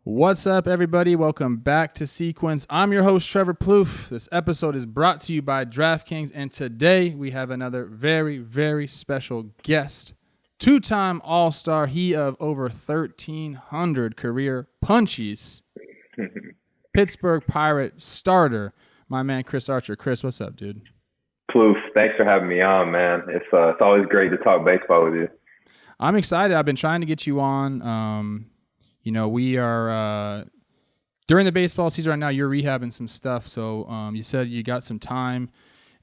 What's up, everybody? Welcome back to Sequence. I'm your host, Trevor Plouffe. This episode is brought to you by DraftKings, and today we have another very, very special guest. Two-time All-Star, he of over 1,300 career punchies. Pittsburgh Pirate starter, my man Chris Archer. Chris, what's up, dude? Plouffe, thanks for having me on, man. It's always great to talk baseball with you. I'm excited. I've been trying to get you on. We are during the baseball season right now. You're rehabbing some stuff, so you said you got some time,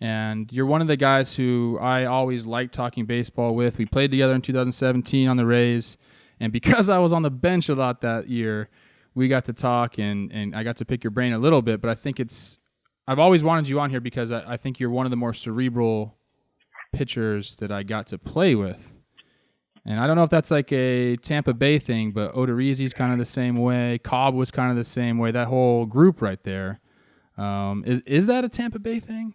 and you're one of the guys who I always liked talking baseball with. We played together in 2017 on the Rays, and because I was on the bench a lot that year, we got to talk, and I got to pick your brain a little bit. But I think I've always wanted you on here because I think you're one of the more cerebral pitchers that I got to play with. And I don't know if that's like a Tampa Bay thing, but Odorizzi's kind of the same way. Cobb was kind of the same way. That whole group right there. Is that a Tampa Bay thing?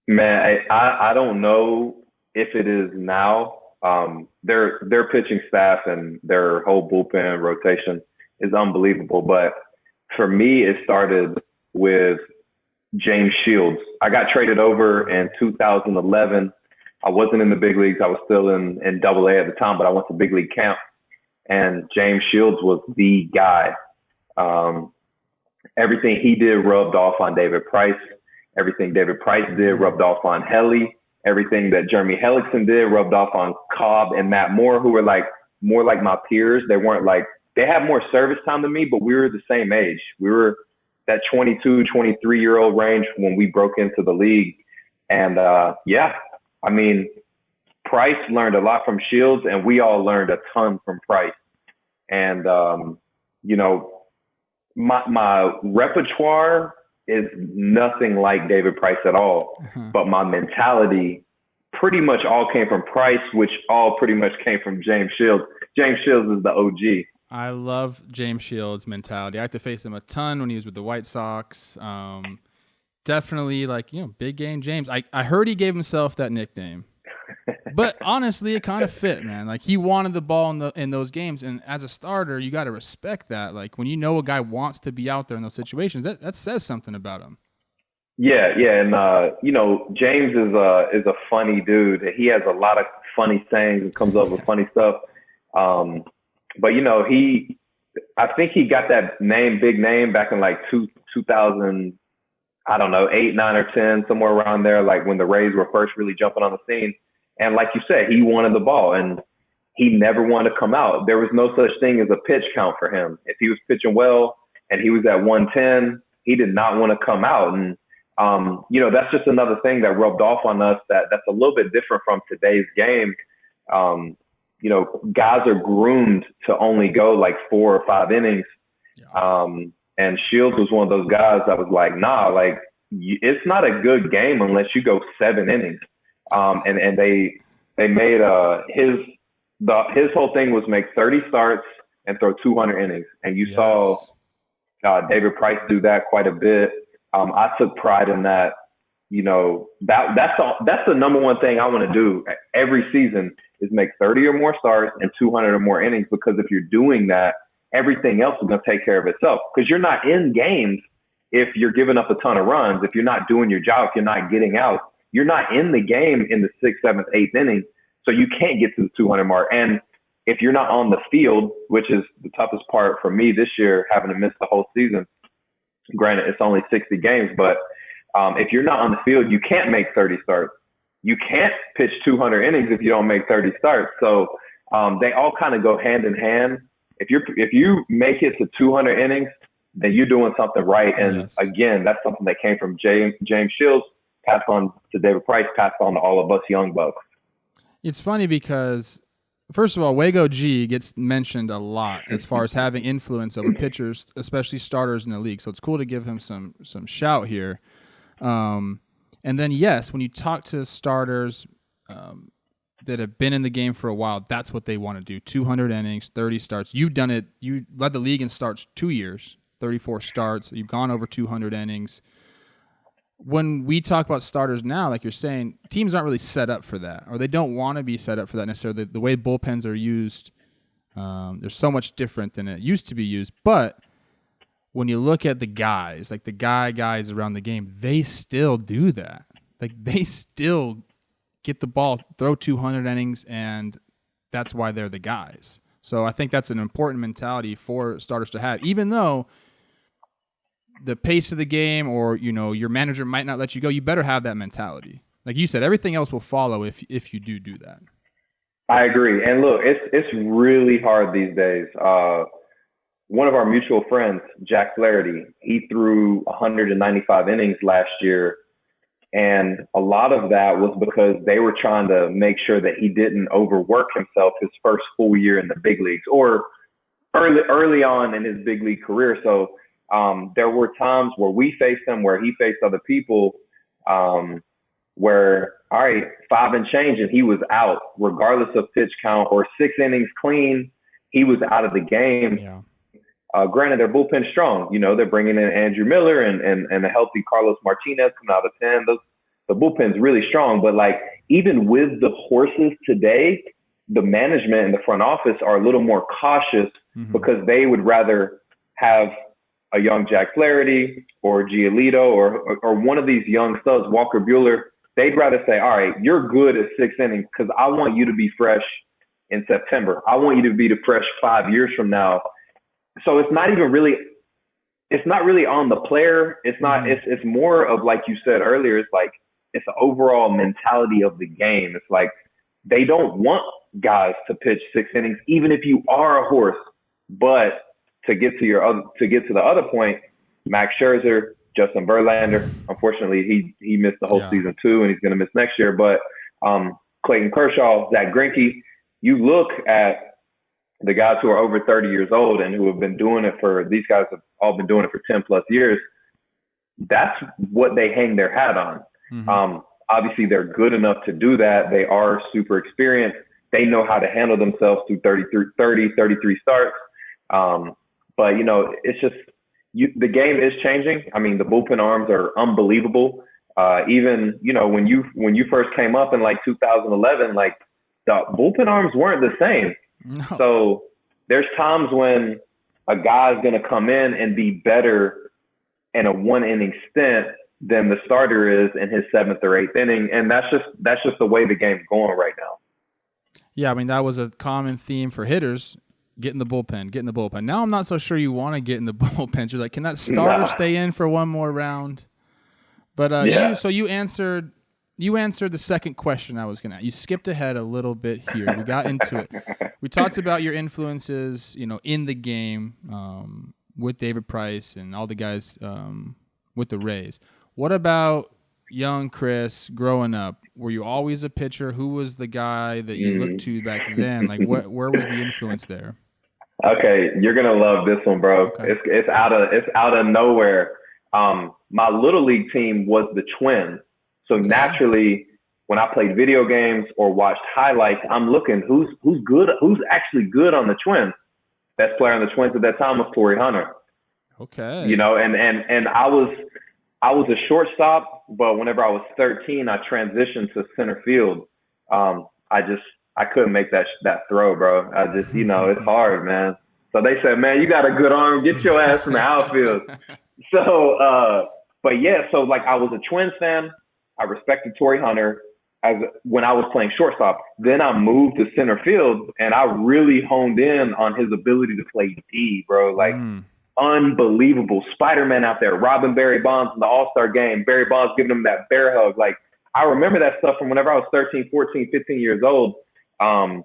Man, I don't know if it is now. Their pitching staff and their whole bullpen rotation is unbelievable. But for me, it started with James Shields. I got traded over in 2011. I wasn't in the big leagues. I was still in Double-A at the time, but I went to big league camp, and James Shields was the guy. Everything he did rubbed off on David Price. Everything David Price did rubbed off on Helly. Everything that Jeremy Hellickson did rubbed off on Cobb and Matt Moore, who were like more like my peers. They had more service time than me, but we were the same age. We were that 22, 23-year-old range when we broke into the league. And I mean, Price learned a lot from Shields, and we all learned a ton from Price. And, my repertoire is nothing like David Price at all. But my mentality pretty much all came from Price, which all pretty much came from James Shields. James Shields is the OG. I love James Shields' mentality. I had to face him a ton when he was with the White Sox. Definitely, big game James. I heard he gave himself that nickname, but honestly, it kind of fit, man. Like, he wanted the ball in those games, and as a starter, you got to respect that. Like, when you know a guy wants to be out there in those situations, that says something about him. Yeah, and James is a funny dude. He has a lot of funny sayings and comes up with funny stuff. But I think he got that big name back in like 2000. I don't know, 8, 9, or 10, somewhere around there, like when the Rays were first really jumping on the scene. And like you said, he wanted the ball, and he never wanted to come out. There was no such thing as a pitch count for him. If he was pitching well and he was at 110, he did not want to come out. And, that's just another thing that rubbed off on us that's a little bit different from today's game. Guys are groomed to only go like 4 or 5 innings. Yeah. And Shields was one of those guys that was like, nah, like, it's not a good game unless you go 7 innings. And they made his whole thing was make 30 starts and throw 200 innings. And you saw David Price do that quite a bit. I took pride in that. That's the number one thing I want to do every season is make 30 or more starts and 200 or more innings, because if you're doing that, everything else is going to take care of itself, because you're not in games if you're giving up a ton of runs, if you're not doing your job, if you're not getting out. You're not in the game in the 6th, 7th, 8th inning, so you can't get to the 200 mark. And if you're not on the field, which is the toughest part for me this year, having to miss the whole season, granted it's only 60 games, but if you're not on the field, you can't make 30 starts. You can't pitch 200 innings if you don't make 30 starts. So they all kind of go hand in hand. If you make it to 200 innings, then you're doing something right. And again, that's something that came from James Shields, passed on to David Price, passed on to all of us young bucks. It's funny because, first of all, Wago G gets mentioned a lot as far as having influence over pitchers, especially starters in the league. So it's cool to give him some shout here. And then, yes, when you talk to starters that have been in the game for a while, that's what they want to do. 200 innings, 30 starts. You've done it. You led the league in starts 2 years, 34 starts. You've gone over 200 innings. When we talk about starters now, like you're saying, teams aren't really set up for that, or they don't want to be set up for that necessarily. The way bullpens are used, there's so much different than it used to be used. But when you look at the guys, like the guys around the game, they still do that. Like they still get the ball, throw 200 innings, and that's why they're the guys. So I think that's an important mentality for starters to have, even though the pace of the game or, your manager might not let you go. You better have that mentality. Like you said, everything else will follow if you do that. I agree. And look, it's really hard these days. One of our mutual friends, Jack Flaherty, he threw 195 innings last year. And a lot of that was because they were trying to make sure that he didn't overwork himself his first full year in the big leagues or early on in his big league career. So there were times where we faced him, where he faced other people, where, all right, 5 and change, and he was out regardless of pitch count, or 6 innings clean, he was out of the game. Yeah. Granted, their bullpen's strong. They're bringing in Andrew Miller and a healthy Carlos Martinez coming out of 10. The bullpen's really strong. But, like, even with the horses today, the management and the front office are a little more cautious because they would rather have a young Jack Flaherty or Giolito or one of these young studs, Walker Buehler. They'd rather say, all right, you're good at 6 innings because I want you to be fresh in September. I want you to be fresh 5 years from now. So it's not really on the player. It's not, it's more of, like you said earlier, it's like, it's the overall mentality of the game. It's like, they don't want guys to pitch 6 innings, even if you are a horse. But to get to the other point, Max Scherzer, Justin Verlander, unfortunately he missed the whole season too, and he's going to miss next year. But Clayton Kershaw, Zach Greinke, you look at the guys who are over 30 years old and who have been doing it these guys have all been doing it for 10 plus years. That's what they hang their hat on. Obviously they're good enough to do that. They are super experienced. They know how to handle themselves through 33 starts. But it's just, the game is changing. I mean, the bullpen arms are unbelievable. Even, when you first came up in like 2011, like the bullpen arms weren't the same. No. So there's times when a guy's going to come in and be better in a 1 inning stint than the starter is in his 7th or 8th inning. And that's just the way the game's going right now. Yeah. I mean, that was a common theme for hitters, get in the bullpen. Now I'm not so sure you want to get in the bullpen. You're like, can that starter stay in for one more round? But you answered the second question I was going to ask. You skipped ahead a little bit here. We got into it. We talked about your influences, in the game with David Price and all the guys with the Rays. What about young Chris growing up? Were you always a pitcher? Who was the guy that you looked to back then? Like, where was the influence there? Okay, you're gonna love this one, bro. Okay. It's out of nowhere. My little league team was the Twins. So naturally, when I played video games or watched highlights, I'm looking who's good, who's actually good on the Twins. Best player on the Twins at that time was Torrey Hunter. Okay. And I was a shortstop, but whenever I was 13, I transitioned to center field. I couldn't make that throw, bro. I just, it's hard, man. So they said, man, you got a good arm. Get your ass in the outfield. So, so like I was a Twins fan. I respected Torrey Hunter when I was playing shortstop. Then I moved to center field, and I really honed in on his ability to play D, bro. Like, unbelievable. Spider-Man out there, robbing Barry Bonds in the All-Star game. Barry Bonds giving him that bear hug. Like, I remember that stuff from whenever I was 13, 14, 15 years old. And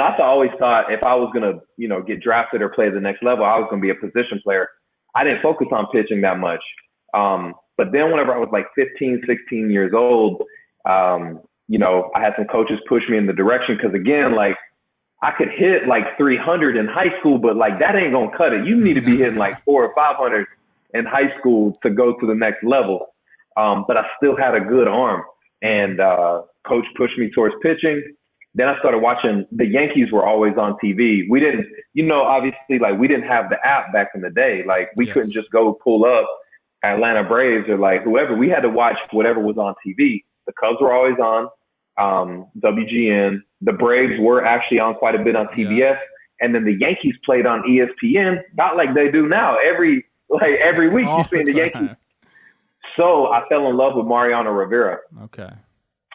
I always thought if I was going to, get drafted or play the next level, I was going to be a position player. I didn't focus on pitching that much. But then whenever I was like 15, 16 years old, I had some coaches push me in the direction. Cause again, like I could hit like 300 in high school, but like that ain't going to cut it. You need to be hitting like 400 or 500 in high school to go to the next level. But I still had a good arm, and coach pushed me towards pitching. Then I started watching. The Yankees were always on TV. We didn't, obviously, like we didn't have the app back in the day. Like we couldn't just go pull up Atlanta Braves or like whoever. We had to watch whatever was on TV. The Cubs were always on WGN. The Braves were actually on quite a bit on TBS. And then the Yankees played on ESPN, not like they do now. Every week you see the Yankees. So I fell in love with Mariano Rivera. Okay.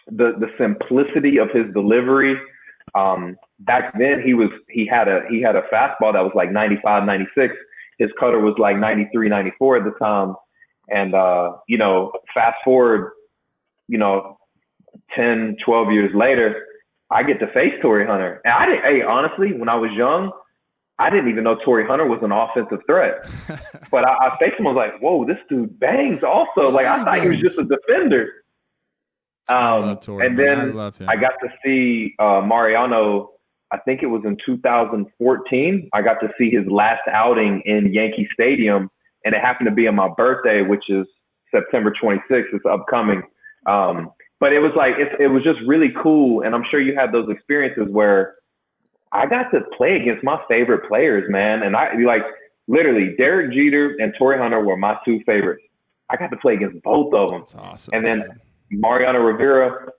The simplicity of his delivery. Back then he had a fastball that was like 95, 96. His cutter was like 93, 94 at the time. And fast forward, 10, 12 years later, I get to face Torrey Hunter. And honestly, when I was young, I didn't even know Torrey Hunter was an offensive threat. But I faced him, I was like, whoa, this dude bangs also. Like, I thought he was just a defender. I love Torrey, and then I love him. I got to see Mariano, I think it was in 2014. I got to see his last outing in Yankee Stadium, and it happened to be on my birthday, which is September 26th. It's upcoming. But it was like, it was just really cool. And I'm sure you had those experiences where I got to play against my favorite players, man. And I like literally Derek Jeter and Torrey Hunter were my two favorites. I got to play against both of them. That's awesome. And then Mariano Rivera,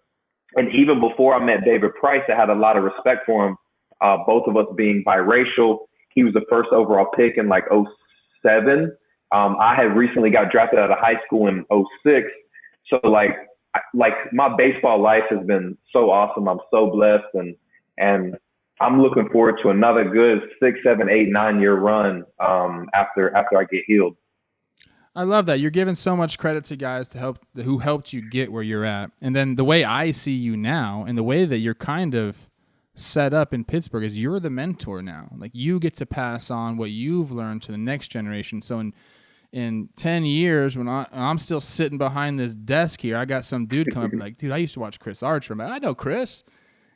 and even before I met David Price, I had a lot of respect for him. Both of us being biracial. He was the first overall pick in like 2007. I had recently got drafted out of high school in 2006. So like my baseball life has been so awesome. I'm so blessed, and I'm looking forward to another good 6, 7, 8, 9 year run after I get healed. I love that. You're giving so much credit to guys who helped you get where you're at. And then the way I see you now and the way that you're kind of set up in Pittsburgh is you're the mentor now. Like, you get to pass on what you've learned to the next generation. So in 10 years, when I'm still sitting behind this desk here, I got some dude come up and like, dude, I used to watch Chris Archer. I'm like, I know Chris.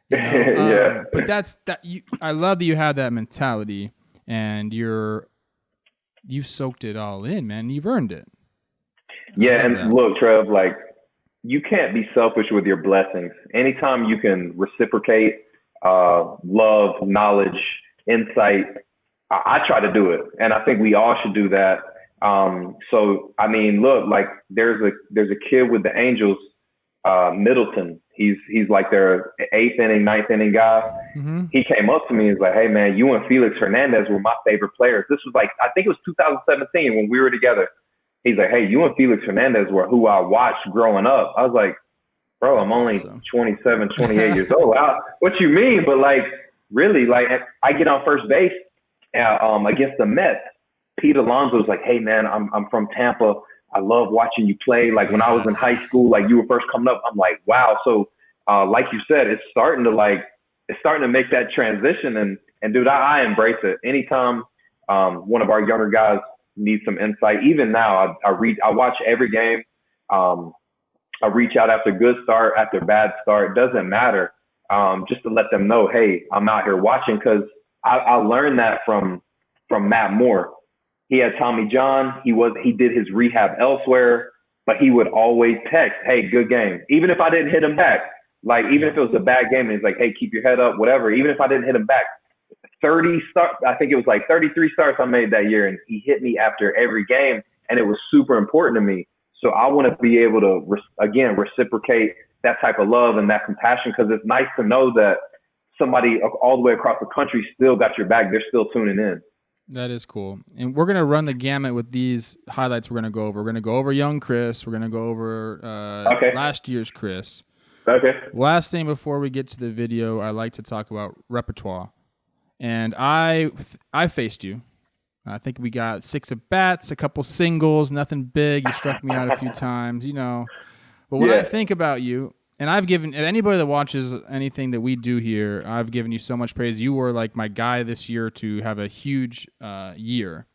Yeah. But I love that you have that mentality, and you soaked it all in, man. You've earned it. Yeah, and look, Trev, like, you can't be selfish with your blessings. Anytime you can reciprocate love, knowledge, insight, I try to do it, and I think we all should do that. So I mean, look, like there's a kid with the Angels, Middleton. He's like their 8th inning, 9th inning guy. Mm-hmm. He came up to me and was like, "Hey man, you and Felix Hernandez were my favorite players." This was like, I think it was 2017 when we were together. He's like, "Hey, you and Felix Hernandez were who I watched growing up." I was like, "Bro, I'm only awesome. 27, 28 years old. What you mean?" But like, really, like I get on first base against the Mets. Pete Alonso was like, "Hey man, I'm from Tampa. I love watching you play. Like when I was in high school, like you were first coming up." I'm like, wow. So like you said, it's starting to make that transition, and dude, I embrace it. Anytime one of our younger guys needs some insight, even now, I watch every game. I reach out after good start, after bad start, doesn't matter. Just to let them know, hey, I'm out here watching, because I learned that from Matt Moore. He had Tommy John. He did his rehab elsewhere, but he would always text, "Hey, good game." Even if I didn't hit him back, like even if it was a bad game, and he's like, "Hey, keep your head up," whatever. Even if I didn't hit him back, 30 starts. I think it was like 33 starts I made that year, and he hit me after every game, and it was super important to me. So I want to be able to reciprocate that type of love and that compassion, because it's nice to know that somebody all the way across the country still got your back. They're still tuning in. That is cool. And we're going to run the gamut with these highlights we're going to go over. We're going to go over young Chris. We're going to go over last year's Chris. Okay. Last thing before we get to the video, I like to talk about repertoire. And I faced you. I think we got 6 at-bats, a couple singles, nothing big. You struck me out a few times, But when I think about you, and I've given anybody that watches anything that we do here, I've given you so much praise. You were like my guy this year to have a huge year.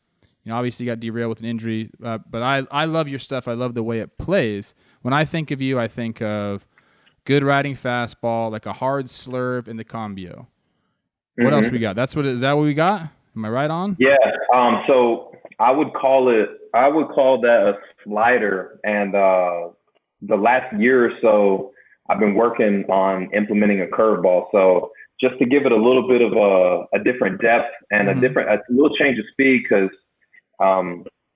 Obviously you got derailed with an injury, but I love your stuff. I love the way it plays. When I think of you, I think of good riding fastball, like a hard slurve in the combio. What else we got? Is that what we got? Am I right on? Yeah. So I would call that a slider. And the last year or so, I've been working on implementing a curveball. So just to give it a little bit of a different depth and a little change of speed, because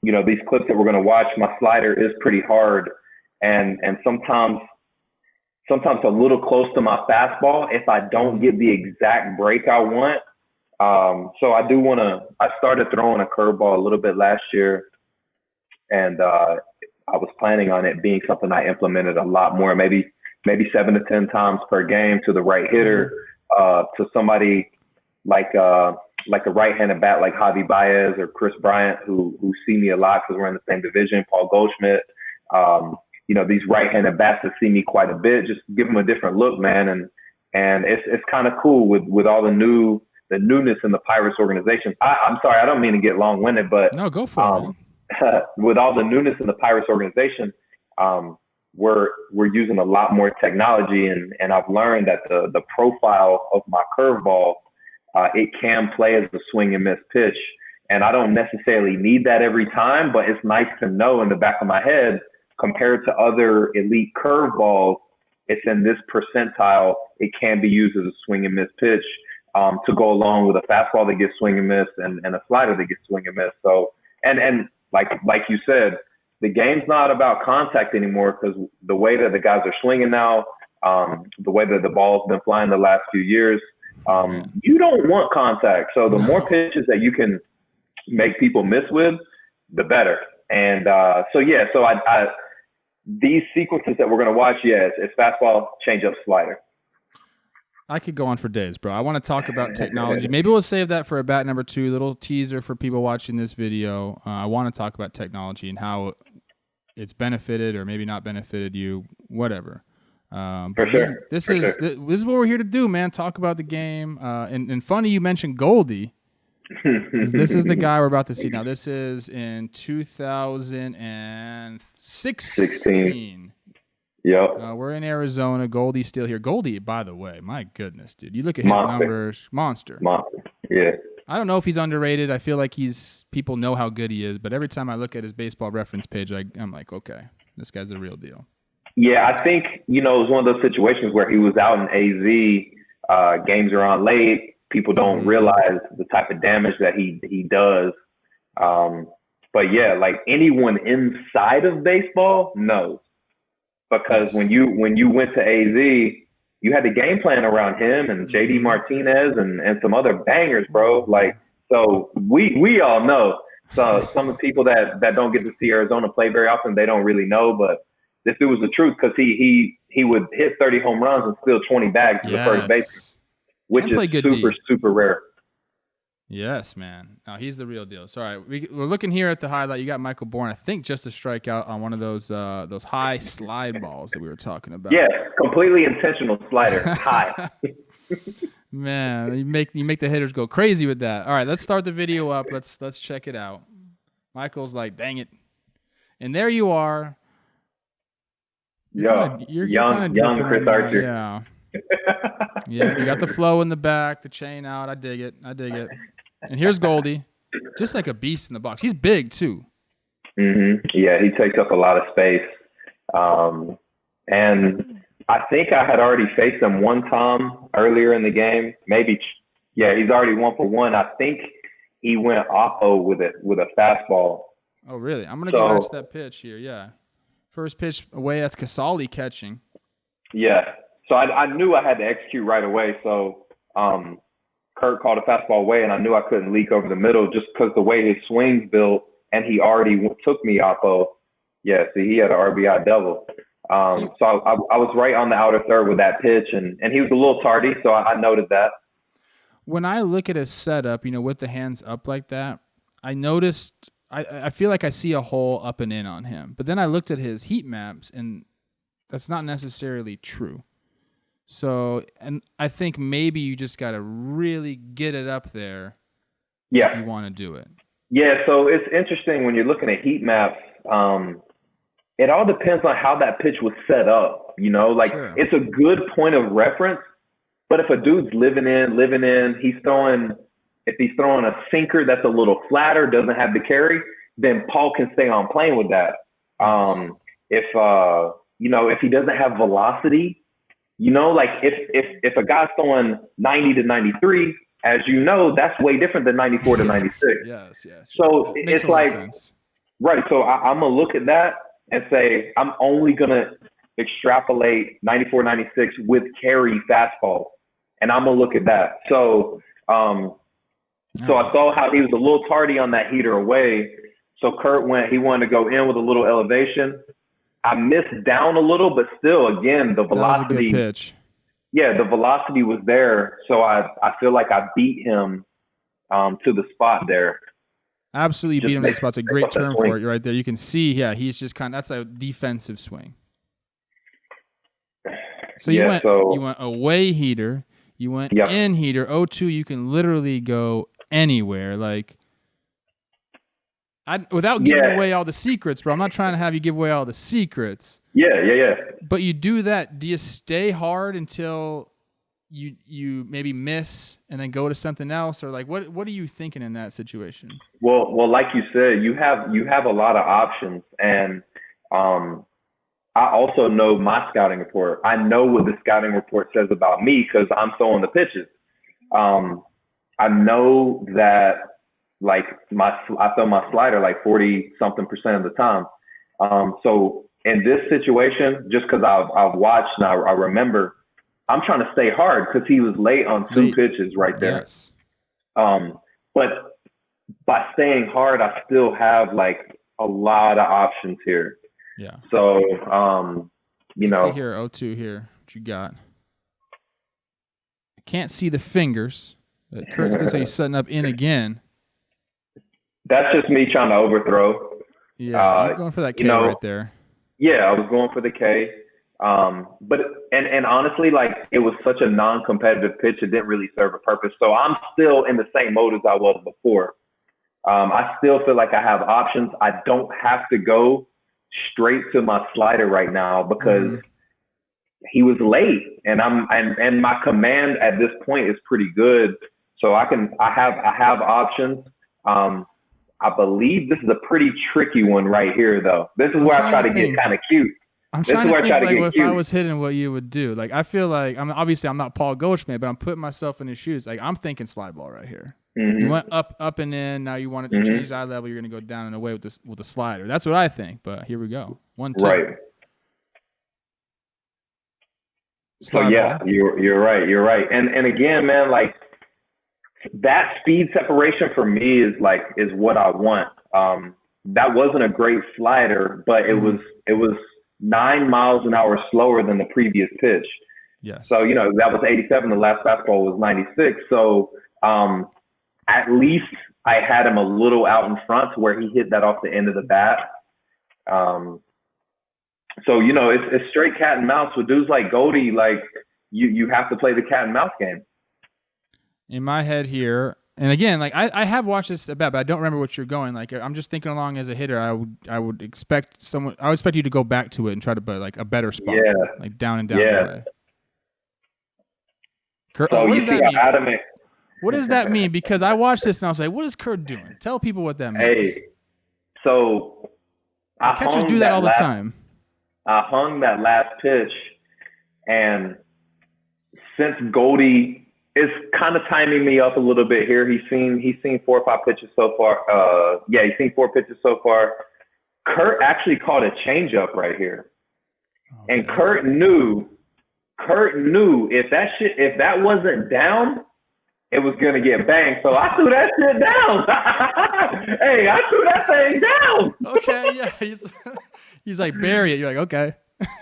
these clips that we're going to watch, my slider is pretty hard, and sometimes a little close to my fastball. If I don't get the exact break I want, So I started throwing a curveball a little bit last year, and I was planning on it being something I implemented a lot more, maybe 7 to 10 times per game to the right hitter, to somebody like a right-handed bat like Javi Baez or Chris Bryant who see me a lot because we're in the same division. Paul Goldschmidt, these right-handed bats that see me quite a bit. Just give them a different look, man, and it's kind of cool with all the newness in the Pirates organization. I'm sorry, I don't mean to get long-winded, but no, go for it. With all the newness in the Pirates organization, we're using a lot more technology, and I've learned that the profile of my curveball, it can play as a swing and miss pitch, and I don't necessarily need that every time, but it's nice to know in the back of my head compared to other elite curveballs, it's in this percentile. It can be used as a swing and miss pitch to go along with a fastball that gets swing and miss and a slider that gets swing and miss. So and like you said, the game's not about contact anymore because the way that the guys are swinging now, the way that the ball's been flying the last few years, you don't want contact. So the more pitches that you can make people miss with, the better. And so these sequences that we're going to watch, it's fastball, changeup, slider. I could go on for days, bro. I want to talk about technology. Maybe we'll save that for a bat number 2, little teaser for people watching this video. I want to talk about technology and how it's benefited or maybe not benefited you, whatever. For sure. This is what we're here to do, man. Talk about the game. And funny you mentioned Goldie. This is the guy we're about to see. Now, this is in 2016. Yep. We're in Arizona. Goldie's still here. Goldie, by the way, my goodness, dude. You look at his numbers. Monster. Yeah. I don't know if he's underrated. I feel like people know how good he is, but every time I look at his baseball reference page, I'm like, okay, this guy's the real deal. Yeah, I think, it was one of those situations where he was out in AZ, games are on late. People don't realize the type of damage that he does. But yeah, like anyone inside of baseball knows. Because when you went to AZ, you had the game plan around him and JD Martinez and some other bangers, bro. Like, so we all know. So some of the people that don't get to see Arizona play very often, they don't really know. But this dude was the truth because he would hit 30 home runs and steal 20 bags to the first baseman, which is super rare. Yes, man. No, he's the real deal. Sorry, we're looking here at the highlight. You got Michael Bourne, I think, just a strikeout on one of those high slide balls that we were talking about. Yeah, completely intentional slider, high. Man, you make the hitters go crazy with that. All right, let's start the video up. Let's check it out. Michael's like, dang it, and there you are. You're young Chris Archer. Yeah. Yeah, you got the flow in the back, the chain out. I dig it. And here's Goldie, just like a beast in the box. He's big too. Mm-hmm. Yeah, he takes up a lot of space. And I think I had already faced him one time earlier in the game. Maybe, yeah, he's already 1 for 1. I think he went oppo with a fastball. Oh, really? I'm gonna go watch that pitch here. Yeah, first pitch away. That's Casali catching. Yeah. So I knew I had to execute right away. So Kurt called a fastball away, and I knew I couldn't leak over the middle just because the way his swing's built, and he already took me oppo. Yeah, see, he had an RBI double. So I was right on the outer third with that pitch, and he was a little tardy, so I noted that. When I look at his setup, with the hands up like that, I noticed I feel like I see a hole up and in on him. But then I looked at his heat maps, and that's not necessarily true. So, and I think maybe you just got to really get it up there if you want to do it. Yeah, so it's interesting when you're looking at heat maps. It all depends on how that pitch was set up. Sure. It's a good point of reference, but if a dude's living in, if he's throwing a sinker that's a little flatter, doesn't have the carry, then Paul can stay on playing with that. If he doesn't have velocity, if a guy's throwing 90 to 93, as you know, that's way different than 94 to 96. Yes. So it's like, sense. Right. So I'm going to look at that and say, I'm only going to extrapolate 94, 96 with carry fastball. And I'm going to look at that. So So I saw how he was a little tardy on that heater away. So Kurt he wanted to go in with a little elevation. I missed down a little, but still, again, the velocity. That was a good pitch. Yeah, the velocity was there. So I feel like I beat him to the spot there. Absolutely beat him to the spot. It's a great term for it right there. You can see, he's just that's a defensive swing. So you went away heater, you went in heater, 0-2, you can literally go anywhere. Like, without giving away all the secrets, bro. I'm not trying to have you give away all the secrets. Yeah. But you do that. Do you stay hard until you maybe miss and then go to something else, or like what are you thinking in that situation? Well, like you said, you have a lot of options, and I also know my scouting report. I know what the scouting report says about me because I'm throwing the pitches. I know that like I throw my slider like 40-something% of the time. So in this situation, just because I've watched and I remember, I'm trying to stay hard because he was late on 2 pitches right there. Yes. But by staying hard, I still have like a lot of options here. Yeah. So, Let's see here, 0-2 here. What you got? I can't see the fingers. Kurt looks like he's setting up in again. That's just me trying to overthrow. Yeah, you're going for that K right there. Yeah, I was going for the K. But honestly, like, it was such a non-competitive pitch, it didn't really serve a purpose. So I'm still in the same mode as I was before. I still feel like I have options. I don't have to go straight to my slider right now because he was late, and my command at this point is pretty good. So I have options. I believe this is a pretty tricky one right here, though. This is where I try to get kind of cute. I'm trying to think like if I was hitting, what you would do. Like, I feel like I'm not Paul Goldschmidt, but I'm putting myself in his shoes. Like, I'm slide ball right here. Mm-hmm. You went up and in. Now you want to change eye level. You're going to go down and away with the slider. That's what I think. But here we go. 1-2. Right. So yeah, you're right. You're right. And again, man, like, that speed separation for me is what I want. That wasn't a great slider, but it was 9 miles an hour slower than the previous pitch. Yes. So, that was 87. The last fastball was 96. So, at least I had him a little out in front to where he hit that off the end of the bat. So, it's straight cat and mouse with dudes like Goldie. Like, you have to play the cat and mouse game. In my head here, and again, like I have watched this a bit, but I don't remember what you're going. Like, I'm just thinking along as a hitter. I would expect you to go back to it and try to put like a better spot, like down and down. Yeah. Kurt, so you see how adamant. What does that mean? Because I watched this and I was like, what is Kurt doing? Tell people what that means. Hey, so catchers do that all the time. I hung that last pitch, and since Goldie is kind of timing me up a little bit here, he's seen 4 or 5 pitches so far. He's seen 4 pitches so far. Kurt actually caught a changeup right here, and Kurt knew if that wasn't down, it was going to get banged. So I threw that shit down. Hey, I threw that thing down. Okay, yeah. He's like, bury it. You're like, okay.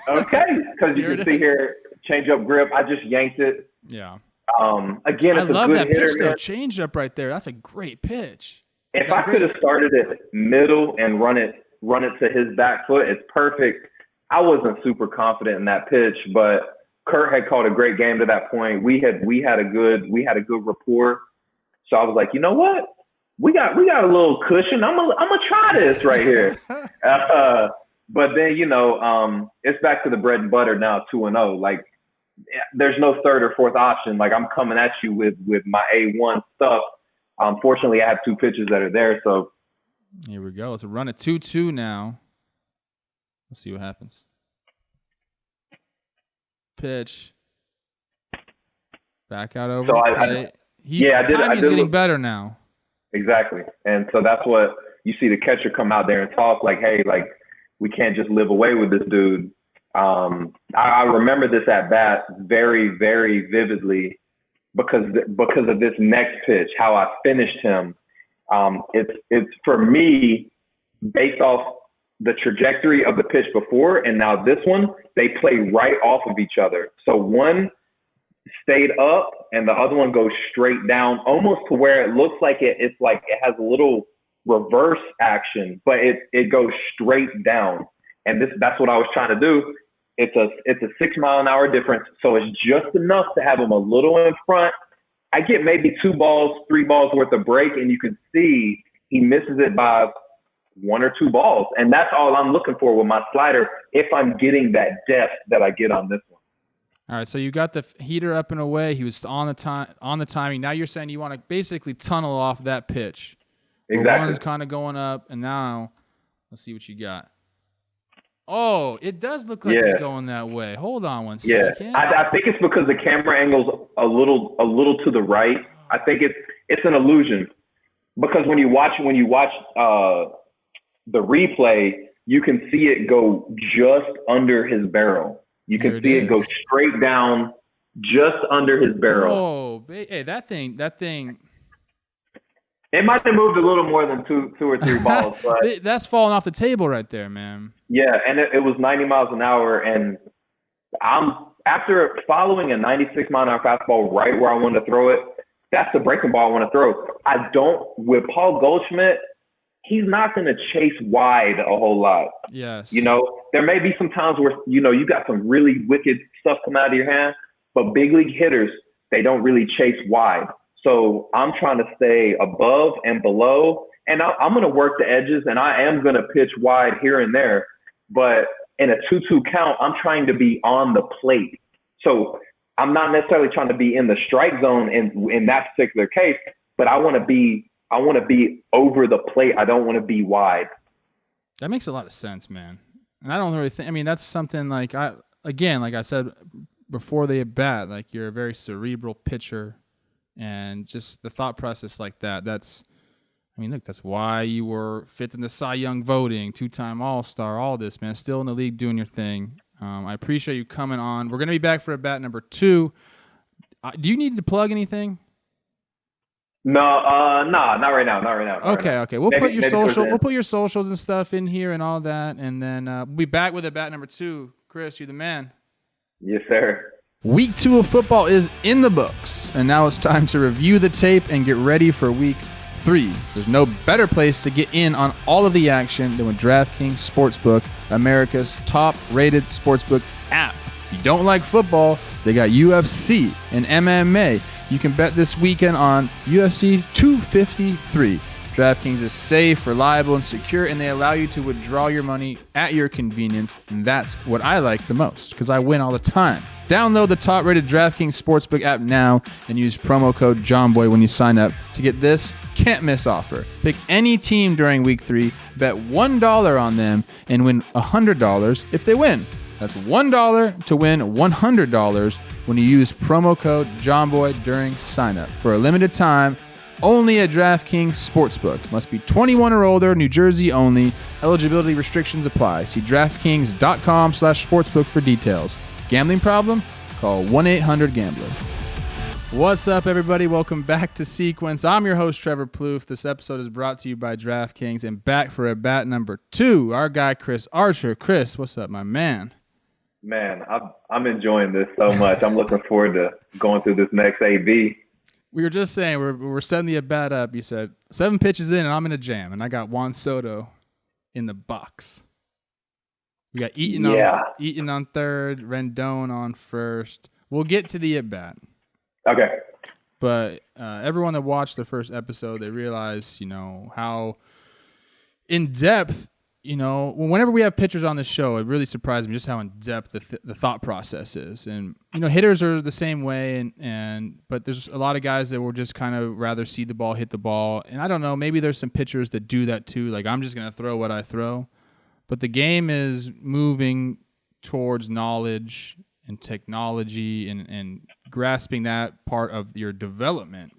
Okay, because you can see here, change up grip. I just yanked it. Yeah. Again, it's I love that hitter, pitch, though. Change up right there. That's a great pitch. If I could have started it middle and run it to his back foot, it's perfect. I wasn't super confident in that pitch, but Kurt had called a great game to that point. We had a good rapport. So I was like, you know what? We got a little cushion. I'm gonna try this right here. But then it's back to the bread and butter now, 2-0. Like, there's no third or fourth option. Like, I'm coming at you with my A1 stuff. Fortunately, I have 2 pitches that are there. So here we go. It's a run at 2-2 now. Let's see what happens. Pitch. Back out over the plate. He's getting better now. Exactly. And so that's what you see the catcher come out there and talk like, hey, like, we can't just live away with this dude. I remember this at bat very, very vividly. because of this next pitch, how I finished him. It's for me based off the trajectory of the pitch before, and now this one, they play right off of each other. So one stayed up and the other one goes straight down, almost to where it looks like it's like it has a little reverse action, but it goes straight down. And that's what I was trying to do. It's a 6 mile an hour difference, so it's just enough to have him a little in front. I get maybe 3 balls worth of break, and you can see he misses it by 1 or 2 balls, and that's all I'm looking for with my slider. If I'm getting that depth that I get on this one. All right, so you got the heater up and away. He was on the timing. Now you're saying you want to basically tunnel off that pitch. Exactly. One's kind of going up, and now let's see what you got. Oh, it does look like it's going that way. Hold on one second. I think it's because the camera angle's a little to the right. I think it's an illusion, because when you watch the replay, you can see it go just under his barrel. You can see it go straight down just under his barrel. Oh, hey, that thing. It might have moved a little more than two or 3 balls, but that's falling off the table right there, man. Yeah, and it was 90 miles an hour, and after following a 96 mile an hour fastball right where I wanted to throw it, that's the breaking ball I want to throw. With Paul Goldschmidt, he's not going to chase wide a whole lot. Yes. There may be some times where, you got some really wicked stuff come out of your hand, but big league hitters, they don't really chase wide. So I'm trying to stay above and below, and I'm going to work the edges, and I am going to pitch wide here and there. But in a 2-2 count, I'm trying to be on the plate. So I'm not necessarily trying to be in the strike zone in that particular case, but I want to be over the plate. I don't want to be wide. That makes a lot of sense, man. And I don't really think. I mean, that's something like I said before the at bat, like you're a very cerebral pitcher. And just the thought process like that, that's why you were 5th in the Cy Young voting, 2-time All-Star, all this, man. Still in the league doing your thing. I appreciate you coming on. We're going to be back for a bat number 2. Do you need to plug anything? No, not right now. Okay. We'll put your socials and stuff in here and all that, and then we'll be back with a bat number 2. Chris, you're the man. Yes, sir. Week 2 of football is in the books, and now it's time to review the tape and get ready for Week 3. There's no better place to get in on all of the action than with DraftKings Sportsbook, America's top-rated sportsbook app. If you don't like football, they got UFC and MMA. You can bet this weekend on UFC 253. DraftKings is safe, reliable, and secure, and they allow you to withdraw your money at your convenience, and that's what I like the most, because I win all the time. Download the top-rated DraftKings Sportsbook app now and use promo code JOHNBOY when you sign up to get this can't-miss offer. Pick any team during Week 3, bet $1 on them, and win $100 if they win. That's $1 to win $100 when you use promo code JOHNBOY during sign-up. For a limited time, only at DraftKings Sportsbook. Must be 21 or older, New Jersey only. Eligibility restrictions apply. See DraftKings.com/sportsbook for details. Gambling problem? Call 1-800-GAMBLER. What's up, everybody? Welcome back to Sequence. I'm your host, Trevor Plouffe. This episode is brought to you by DraftKings, and back for a bat number 2, our guy, Chris Archer. Chris, what's up, my man? Man, I'm enjoying this so much. I'm looking forward to going through this next AB. We were just saying, we're setting the at bat up. You said 7 pitches in, and I'm in a jam, and I got Juan Soto in the box. We got Eaton on third, Rendon on first. We'll get to the at bat. Okay. But everyone that watched the first episode, they realize, how in depth, whenever we have pitchers on this show, it really surprised me just how in depth the thought process is. And hitters are the same way, but there's a lot of guys that will just kind of rather see the ball, hit the ball. And I don't know, maybe there's some pitchers that do that too. Like, I'm just gonna throw what I throw. But the game is moving towards knowledge and technology and grasping that part of your development.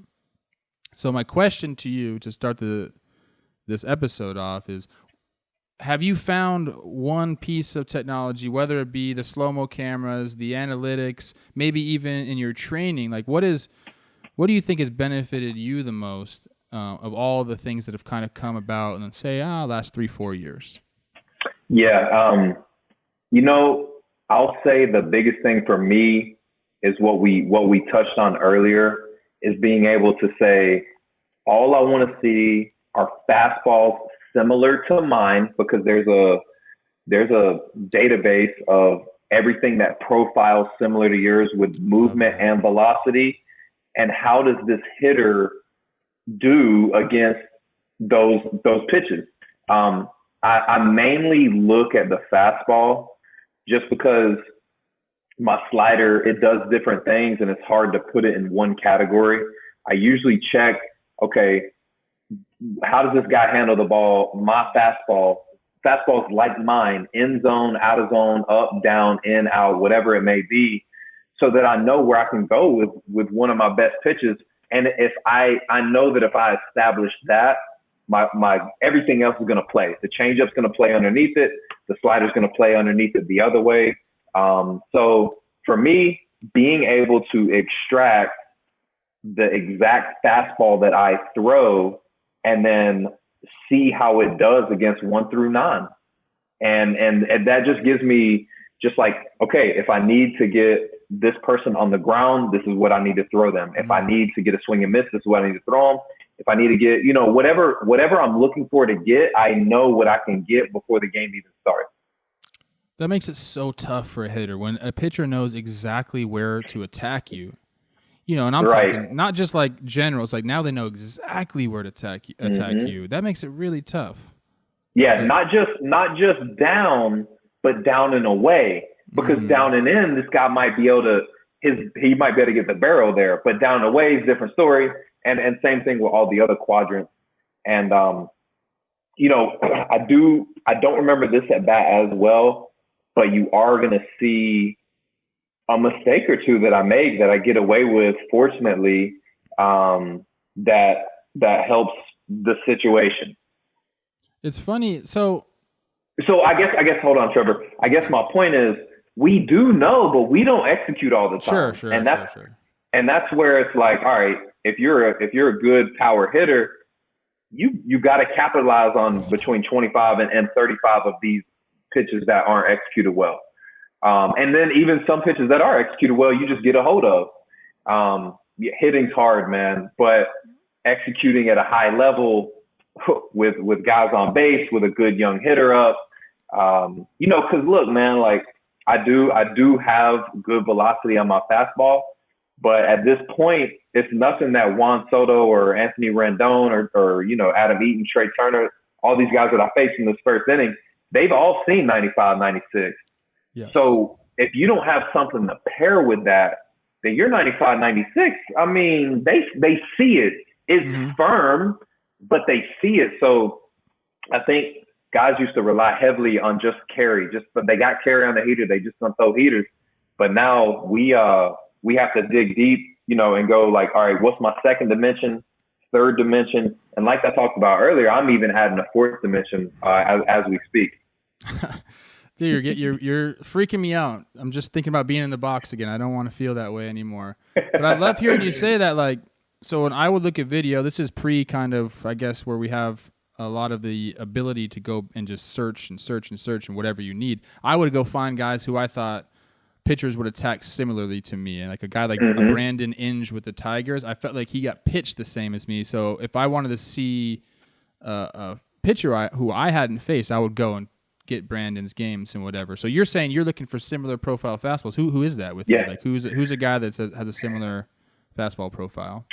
So my question to you to start this episode off is, have you found one piece of technology, whether it be the slow-mo cameras, the analytics, maybe even in your training? Like, what is what do you think has benefited you the most of all the things that have kind of come about in, say, last 3-4 years? Yeah. I'll say the biggest thing for me is what we touched on earlier, is being able to say, all I want to see are fastballs similar to mine, because there's a database of everything that profiles similar to yours with movement and velocity. And how does this hitter do against those pitches? I mainly look at the fastball just because my slider, it does different things and it's hard to put it in one category. I usually check, okay, how does this guy handle the ball? My fastballs like mine, in zone, out of zone, up, down, in, out, whatever it may be, so that I know where I can go with one of my best pitches. And if I know that if I establish that, my everything else is going to play. The changeup's going to play underneath it. The slider's going to play underneath it the other way. So for me, being able to extract the exact fastball that I throw and then see how it does against 1 through 9. And that just gives me just like, okay, if I need to get this person on the ground, this is what I need to throw them. If I need to get a swing and miss, this is what I need to throw them. If I need to get, whatever I'm looking for to get, I know what I can get before the game even starts. That makes it so tough for a hitter when a pitcher knows exactly where to attack you. And I'm talking not just like general. It's like now they know exactly where to attack you. That makes it really tough. Yeah, not just down, but down and away. Because down and in, this guy might be able to he might be able to get the barrel there, but down and away is a different story. And same thing with all the other quadrants. And I don't remember this at bat as well, but you are going to see a mistake or two that I make that I get away with, fortunately, that helps the situation. It's funny. So I guess, hold on, Trevor. I guess my point is, we do know, but we don't execute all the time. Sure. And that's where it's like, all right, if you're a good power hitter, you got to capitalize on between 25 and 35 of these pitches that aren't executed well. And then even some pitches that are executed well, you just get a hold of. Hitting's hard, man, but executing at a high level with guys on base, with a good young hitter up, because look, man, like I do have good velocity on my fastball, but at this point, it's nothing that Juan Soto or Anthony Rendon or Adam Eaton, Trey Turner, all these guys that I faced in this first inning, they've all seen 95, 96. Yes. So if you don't have something to pair with that, then you're 95, 96. I mean, they see it. It's firm, but they see it. So I think guys used to rely heavily on just carry. But they got carry on the heater. They just don't throw heaters. But now we have to dig deep, and go like, all right, what's my second dimension, third dimension? And like I talked about earlier, I'm even adding a fourth dimension as we speak. Dude, you're freaking me out. I'm just thinking about being in the box again. I don't want to feel that way anymore. But I love hearing you say that. Like, so when I would look at video, this is pre kind of, I guess, where we have a lot of the ability to go and just search and whatever you need. I would go find guys who I thought pitchers would attack similarly to me. And like a guy like a Brandon Inge with the Tigers, I felt like he got pitched the same as me. So if I wanted to see a pitcher who I hadn't faced, I would go and get Brandon's games and whatever. So you're saying you're looking for similar profile fastballs. Who is that with you? Like who's a guy that has a similar fastball profile?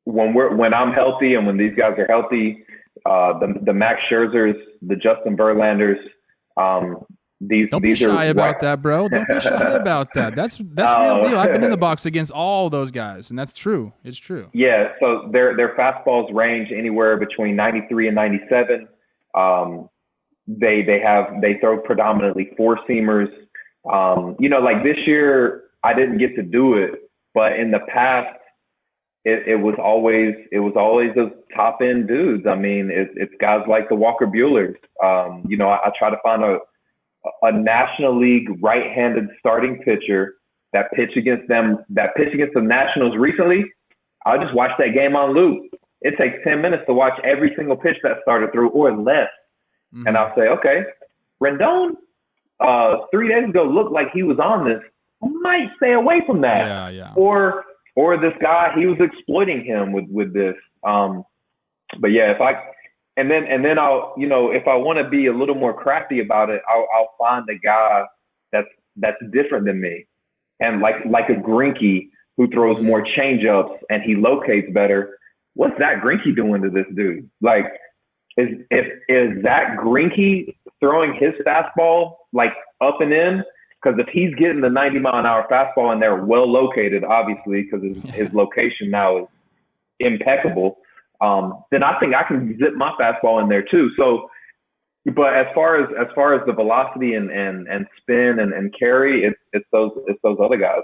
When I'm healthy and when these guys are healthy, the Max Scherzers, the Justin Verlanders, don't be shy about that, bro. Don't be shy about that. That's real deal. I've been in the box against all those guys, and that's true. It's true. Yeah. So their fastballs range anywhere between 93 and 97. They throw predominantly four seamers. Like this year I didn't get to do it, but in the past it was always those top end dudes. I mean, it's guys like the Walker Buehlers. I try to find a National League right-handed starting pitcher that pitch against the Nationals recently, I'll just watch that game on loop. It takes 10 minutes to watch every single pitch that started through or less. Mm-hmm. And I'll say, okay, Rendon 3 days ago looked like he was on this. I might stay away from that. Yeah. Or this guy, he was exploiting him with this. But yeah, and then I'll, if I want to be a little more crafty about it, I'll find a guy that's different than me. And like a Greinke who throws more changeups and he locates better. What's Zach Greinke doing to this dude? Like, is Zach Greinke throwing his fastball like up and in? Because if he's getting the 90-mile-an-hour fastball and they're well located, obviously, because his location now is impeccable, then I think I can zip my fastball in there too. So, but as far as the velocity and spin and carry, it's those other guys.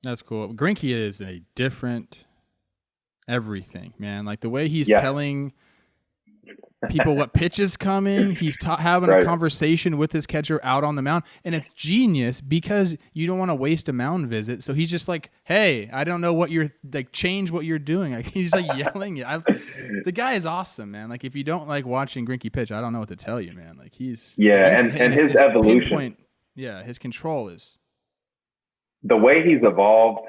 That's cool. Greinke is a different everything, man. Like the way he's telling people what pitch is coming. He's having a conversation with his catcher out on the mound, and it's genius because you don't want to waste a mound visit. So he's just like, "Hey, I don't know what you're like. Change what you're doing." Like, he's like yelling. The guy is awesome, man. Like if you don't like watching Greinke pitch, I don't know what to tell you, man. Like he's and his evolution. His control is the way he's evolved.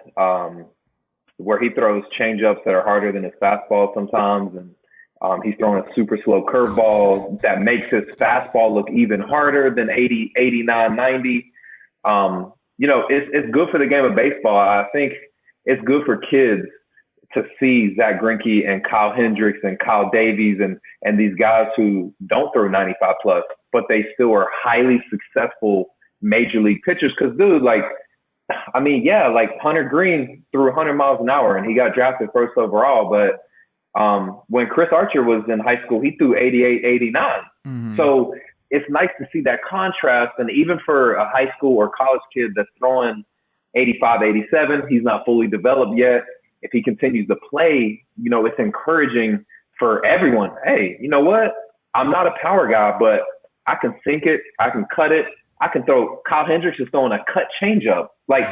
Where he throws changeups that are harder than his fastball sometimes, and he's throwing a super slow curveball that makes his fastball look even harder than 80, 89, 90. It's good for the game of baseball. I think it's good for kids to see Zach Greinke and Kyle Hendricks and Kyle Davies and these guys who don't throw 95 plus, but they still are highly successful major league pitchers. Because, dude, like Hunter Green threw 100 miles an hour and he got drafted first overall, but when Chris Archer was in high school, he threw 88, 89. Mm-hmm. So it's nice to see that contrast. And even for a high school or college kid that's throwing 85, 87, he's not fully developed yet. If he continues to play, it's encouraging for everyone. Hey, you know what? I'm not a power guy, but I can sink it. I can cut it. I can throw. Kyle Hendricks is throwing a cut changeup. Like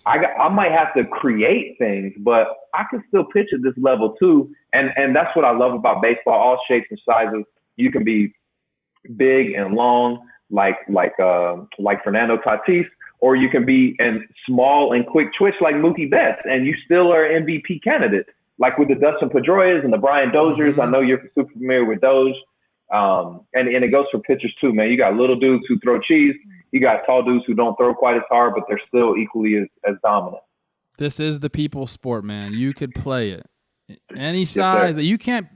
I might have to create things, but I can still pitch at this level too. And that's what I love about baseball. All shapes and sizes. You can be big and long, like Fernando Tatis, or you can be small and quick twitch like Mookie Betts, and you still are an MVP candidate. Like with the Dustin Pedroias and the Brian Doziers. I know you're super familiar with those. And it goes for pitchers too, man. You got little dudes who throw cheese. You got tall dudes who don't throw quite as hard, but they're still equally as dominant. This is the people's sport, man. You could play it any size. You can't.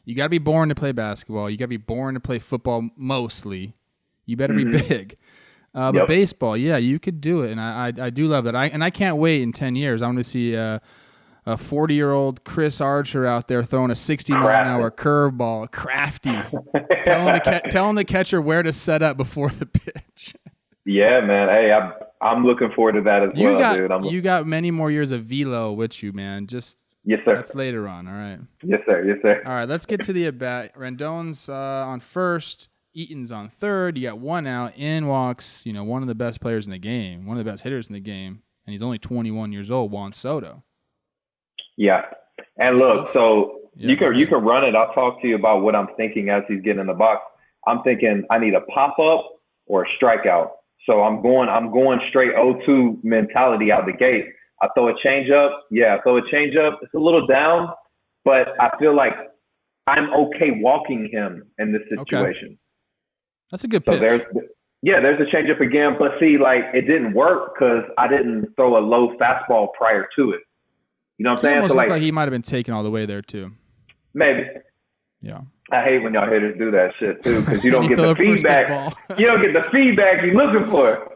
You got to be born to play basketball. You got to be born to play football. Mostly, you better be big. But baseball, you could do it, and I do love that. I can't wait in 10 years. I want to see a 40-year-old Chris Archer out there throwing a 60-mile-an-hour curveball, crafty, telling the catcher where to set up before the pitch. Yeah, man. Hey, I'm looking forward to that as well, dude. You got many more years of velo with you, man. Yes, sir. That's later on, all right? Yes, sir. Yes, sir. All right, let's get to the at-bat. Rendon's on first. Eaton's on third. You got one out. In walks, one of the best players in the game, one of the best hitters in the game, and he's only 21 years old, Juan Soto. Yeah. And look, so you can run it. I'll talk to you about what I'm thinking as he's getting in the box. I'm thinking I need a pop-up or a strikeout. So I'm going straight 0-2 mentality out the gate. I throw a changeup. Yeah, I throw a changeup. It's a little down, but I feel like I'm okay walking him in this situation. Okay. That's a good pitch. So there's a changeup again. But see, like it didn't work because I didn't throw a low fastball prior to it. You know what I'm saying? Almost looked like he might have been taken all the way there too. Maybe. Yeah. I hate when y'all hitters do that shit too because you don't get the feedback. You don't get the feedback you're looking for.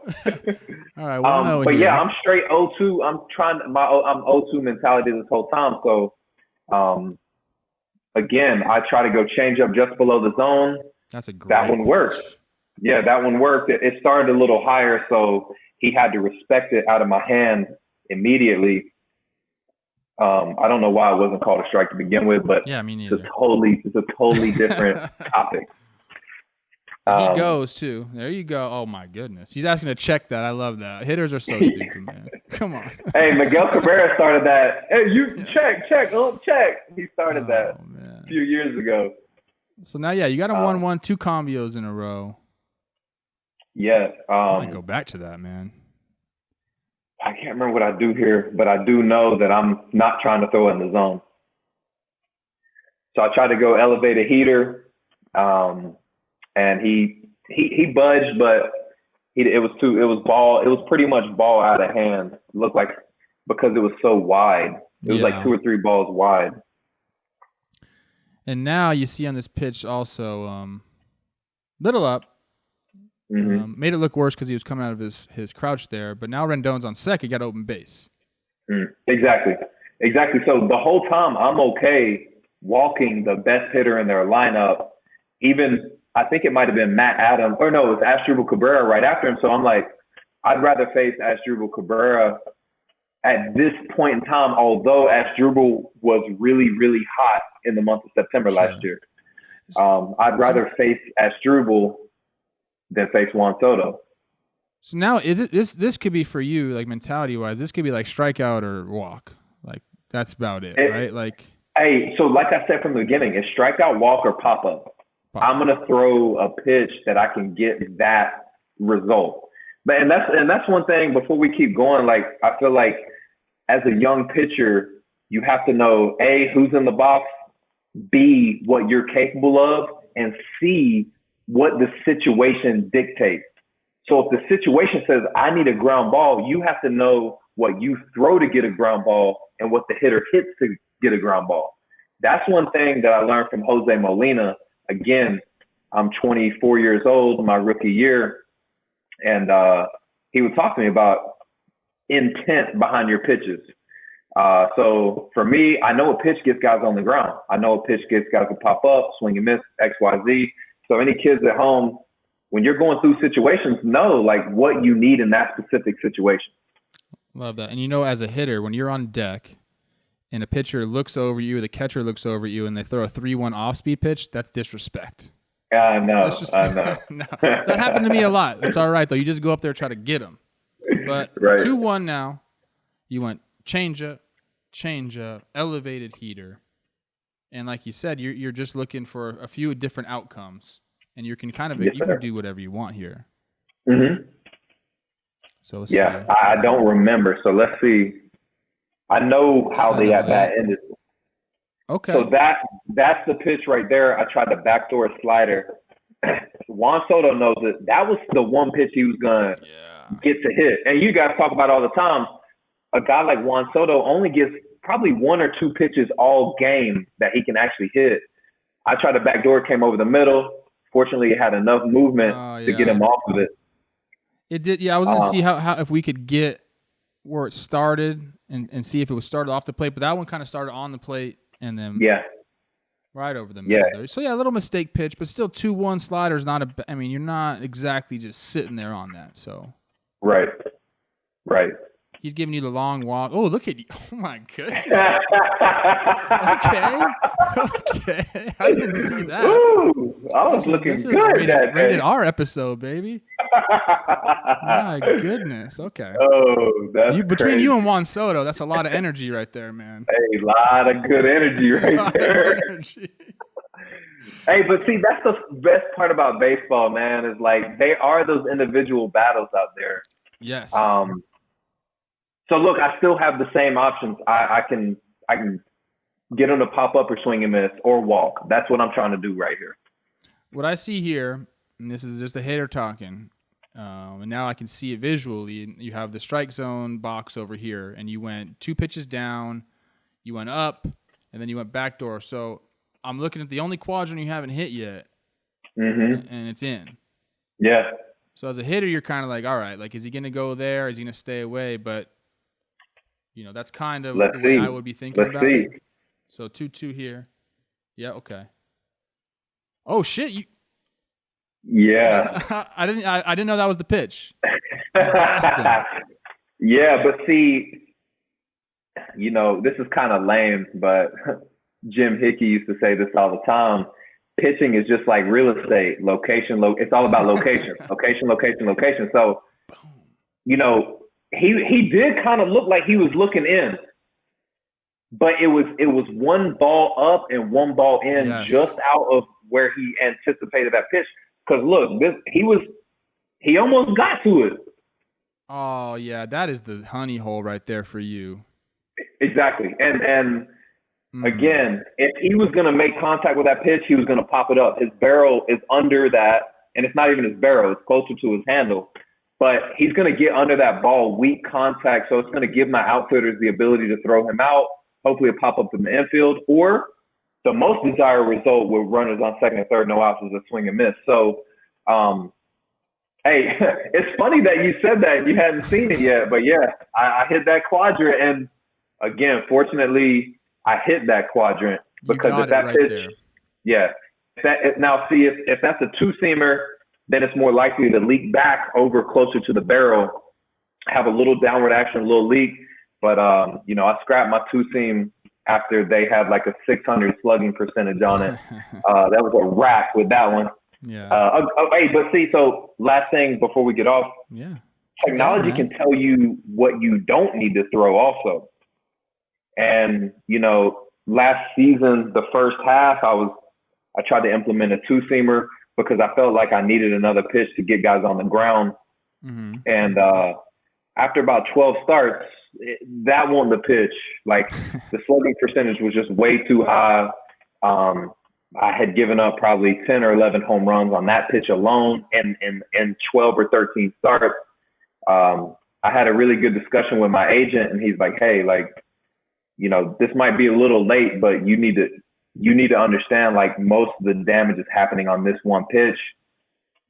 All right. Well, but yeah, I'm straight 0-2. I'm 0-2 mentality this whole time. So, again, I try to go change up just below the zone. That's a great. That one worked. Yeah, that one worked. It started a little higher, so he had to respect it out of my hand immediately. I don't know why it wasn't called a strike to begin with, but yeah, me neither. It's a totally different topic. He goes too. There you go. Oh my goodness, he's asking to check that. I love that. Hitters are so stupid, man. Come on. Hey, Miguel Cabrera started that. Hey, you check. He started that man. a few years ago. So now, you got a 1-1, 2 combos in a row. Yeah. I might go back to that, man. I can't remember what I do here, but I do know that I'm not trying to throw it in the zone. So I tried to go elevated heater, and he budged, but it was pretty much ball out of hand. It looked like, because it was so wide. It was like 2 or 3 balls wide. And now you see on this pitch also, little up. Mm-hmm. Made it look worse because he was coming out of his crouch there. But now Rendon's on second, got open base. Exactly. So the whole time I'm okay walking the best hitter in their lineup. Even, I think it might have been Matt Adams, or no, it was Asdrubal Cabrera right after him. So I'm like, I'd rather face Asdrubal Cabrera at this point in time, although Asdrubal was really, really hot in the month of September last year. I'd rather face Asdrubal than face Juan Soto. So now, is it this could be for you, like mentality wise, this could be like strikeout or walk. Like that's about it, right? Like, hey, so like I said from the beginning, it's strikeout, walk, or pop up. I'm gonna throw a pitch that I can get that result. But and that's one thing. Before we keep going, like I feel like as a young pitcher, you have to know A, who's in the box, B, what you're capable of, and C, what the situation dictates. So if the situation says I need a ground ball, you have to know what you throw to get a ground ball and what the hitter hits to get a ground ball. That's one thing that I learned from Jose Molina. Again, I'm 24 years old, my rookie year, and he would talk to me about intent behind your pitches. So for me, I know a pitch gets guys on the ground. I know a pitch gets guys to pop up, swing and miss, X, Y, Z. So any kids at home, when you're going through situations, know like what you need in that specific situation. Love that. And as a hitter, when you're on deck and a pitcher looks over you, the catcher looks over you, and they throw a 3-1 off-speed pitch, that's disrespect. I know. No, that happened to me a lot. It's all right, though. You just go up there and try to get them. But right. 2-1 now, you went change-up, elevated heater. And like you said, you're just looking for a few different outcomes. And you can you can do whatever you want here. Mm-hmm. So let's see. I don't remember. So let's see. I know how the at-bat ended. Okay. So that's the pitch right there. I tried to backdoor slider. Juan Soto knows it. That was the one pitch he was going to get to hit. And you guys talk about all the time, a guy like Juan Soto only gets probably 1 or 2 pitches all game that he can actually hit. I tried to backdoor, came over the middle. Fortunately, it had enough movement to get him off of it. It did. Yeah, I was going to see how if we could get where it started and see if it was started off the plate. But that one kind of started on the plate and then right over the middle there. So, a little mistake pitch, but still 2-1 slider is not you're not exactly just sitting there on that. So Right. He's giving you the long walk. Oh, look at you. Oh, my goodness. Okay. I didn't see that. Ooh, I was looking this good. Is a rated R episode, baby. My goodness. Okay. Oh, that's between crazy. you and Juan Soto, that's a lot of energy right there, man. A lot of good energy right there. Hey, but see, that's the best part about baseball, man, is like they are those individual battles out there. Yes. So look, I still have the same options. I can get him to pop up or swing and miss or walk. That's what I'm trying to do right here. What I see here, and this is just a hitter talking, and now I can see it visually. You have the strike zone box over here, and you went 2 pitches down, you went up, and then you went backdoor. So I'm looking at the only quadrant you haven't hit yet, and it's in. Yeah. So as a hitter, you're kind of like, all right, like, is he going to go there? Is he going to stay away? But that's kind of the way I would be thinking about it. So 2-2 here. Yeah, okay. Oh shit! Yeah. I didn't know that was the pitch. Yeah, but see, this is kind of lame, but Jim Hickey used to say this all the time. Pitching is just like real estate. Location. It's all about location. Location. So, he did kind of look like he was looking in, but it was one ball up and one ball in, Yes. just out of where he anticipated that pitch. Because look, he almost got to it. Oh yeah, that is the honey hole right there for you. Exactly. And again, if he was going to make contact with that pitch, he was going to pop it up. His barrel is under that, and it's not even his barrel. It's closer to his handle. But he's going to get under that ball, weak contact, so it's going to give my outfielders the ability to throw him out. Hopefully it pop up in the infield. Or the most desired result with runners on second and third, no outs, is a swing and miss. So, hey, it's funny that you said that. You hadn't seen it yet. But, yeah, I hit that quadrant. And, again, fortunately, I hit that quadrant because if that right pitch there. yeah. Now, see, if that's a two-seamer, then it's more likely to leak back over closer to the barrel, have a little downward action, a little leak. But, I scrapped my two-seam after they had like a 600 slugging percentage on it. That was a wrap with that one. Yeah. Hey, but see, so last thing before we get off, Yeah. technology can tell you what you don't need to throw also. And, last season, the first half, I tried to implement a two-seamer because I felt like I needed another pitch to get guys on the ground. Mm-hmm. And after about 12 starts, that wasn't the pitch. Like, the slugging percentage was just way too high. I had given up probably 10 or 11 home runs on that pitch alone in 12 or 13 starts. I had a really good discussion with my agent, and he's like, hey, like, this might be a little late, but you need to understand, like, most of the damage is happening on this one pitch.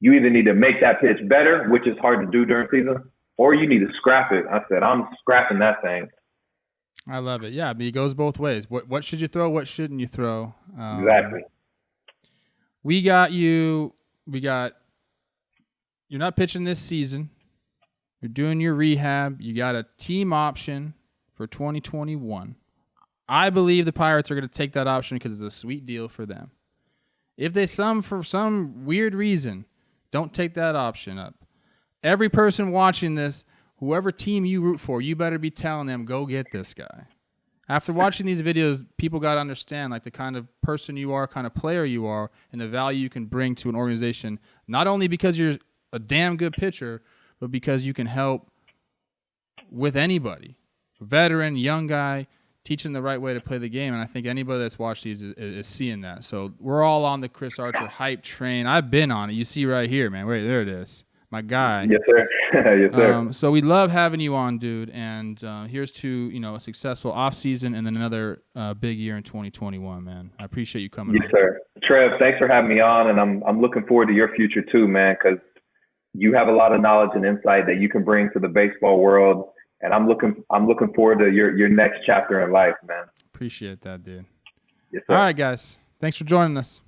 You either need to make that pitch better, which is hard to do during season, or you need to scrap it. I said, I'm scrapping that thing. I love it. Yeah, but it goes both ways. What should you throw? What shouldn't you throw? Exactly. You're not pitching this season. You're doing your rehab. You got a team option for 2021. I believe the Pirates are going to take that option because it's a sweet deal for them. If they for some weird reason don't take that option up, every person watching this, whoever team you root for, you better be telling them, go get this guy. After watching these videos, people got to understand like the kind of person you are, kind of player you are, and the value you can bring to an organization, not only because you're a damn good pitcher, but because you can help with anybody. Veteran, young guy, teaching the right way to play the game. And I think anybody that's watched these is seeing that. So we're all on the Chris Archer hype train. I've been on it. You see right here, man. Wait, there it is. My guy. Yes, sir. Yes, sir. So we love having you on, dude. And here's to, a successful offseason and then another big year in 2021, man. I appreciate you coming on. Yes, sir. Trev, thanks for having me on. And I'm looking forward to your future too, man, because you have a lot of knowledge and insight that you can bring to the baseball world. And I'm looking forward to your next chapter in life, man. Appreciate that, dude. Yes, sir. All right, guys. Thanks for joining us.